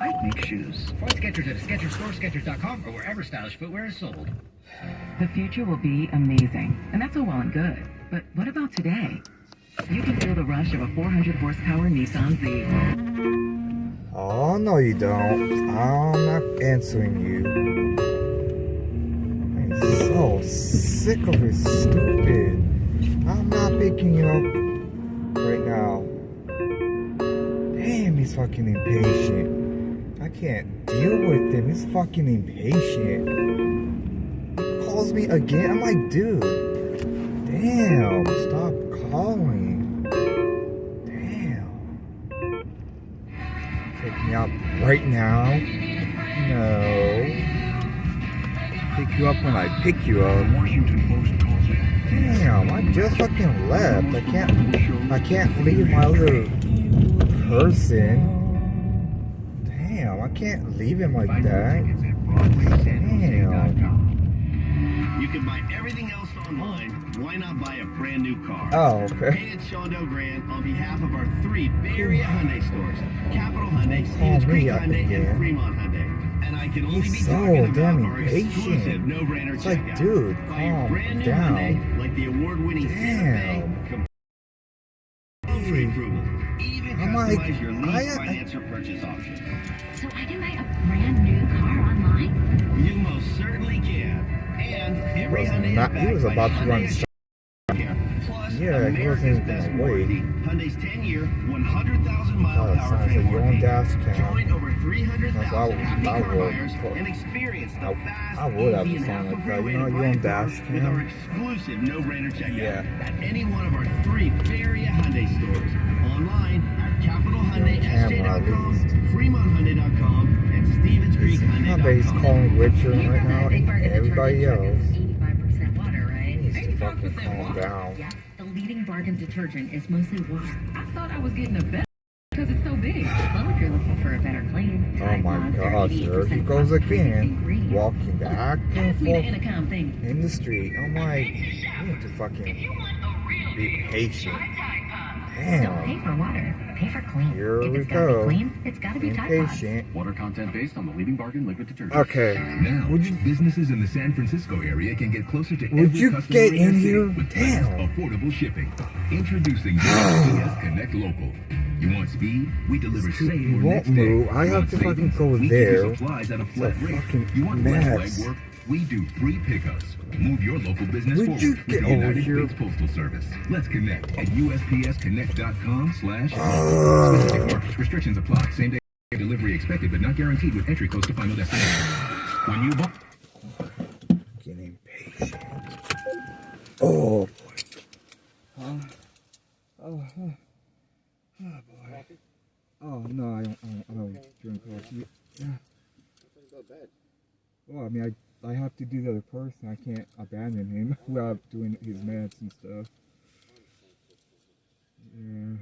Ike makes shoes. Find Skechers at a Skechers store, Skechers.com, or wherever stylish footwear is sold. The future will be amazing, and that's all well and good. But what about today? You can feel the rush of a 400 horsepower Nissan Z. Oh, no you don't. I'm not answering you. I'm so sick of it, stupid. I'm not picking you up right now. Damn, he's fucking impatient. I can't deal with him. He's fucking impatient. He calls me again. I'm like, dude. Damn, stop calling. Damn. Pick me up right now. No. Pick you up when I pick you up. Damn, I just fucking left. I can't leave my other person. Damn, I can't leave him like that. Damn. You can buy everything else online. Why not buy a brand new car? Oh, okay. Hey, it's Shondell Grant on behalf of our 3 Bay Area Hyundai stores: Capital Hyundai, Stevens Creek Hyundai, and Fremont Hyundai. And I can only be talking about our exclusive no-brainer It's like, checkout. dude, Buy your calm brand new down. Hyundai, like the award-winning Santa Fe, free approval. Even customize your lease, finance, or purchase option. So I can buy a brand new car online? You most certainly can. And every Hyundai He was about to run. Yeah, he wasn't even gonna wait. Hyundai's 10-year, 100,000-mile Oh, powertrain you're on warranty. DashCam. Join over 300,000 happy car would. buyers and experience the fast, I would have easy, and something like that. hassle-free You know, way to you're on buy a car with our DashCam. exclusive no-brainer checkout Yeah. at any one of our 3 Bay Area Hyundai stores. Online at CapitalHyundaiSJ.com, FremontHyundai.com, and Stevens Creek Hyundai's Hyundai.com. calling Richard right now and everybody else. 85% water, right? Needs to fucking calm down. Yeah, the leading bargain detergent is mostly water. I thought I was getting a better because it's so big. Well, if you're looking for a better clean, Oh my god, there he goes again. Walking back and Pass me the forth intercom thing. in the street. I'm like, you need to fucking be patient. Don't pay Damn. for water, pay for clean. Here if we it's gotta go. be clean, it's gotta be Be Tide Pods. patient. Water content based on the leading bargain liquid detergent. Okay. Now, Would you businesses in the San Francisco area can get closer to Would every you customer get in in the city here? with Damn. fast, affordable shipping. Introducing USPS Connect Local. You want speed? We deliver Dude, same you or won't next day. move. I You have want to fucking savings? go We there. give you supplies at a flat It's a rate. fucking You want less mess. legwork? We do free pickups. Move your local business Would forward you with get the over United here? States Postal Service. Let's connect at USPSConnect.com/. Specific markets. Restrictions apply. Same day delivery expected, but not guaranteed with entry close to final destination. When you buy. Getting impatient. Oh boy. Oh boy. Oh no, I don't drink coffee. Yeah. Well, I mean, I have to do the other person. I can't abandon him without doing his meds and stuff. Yeah.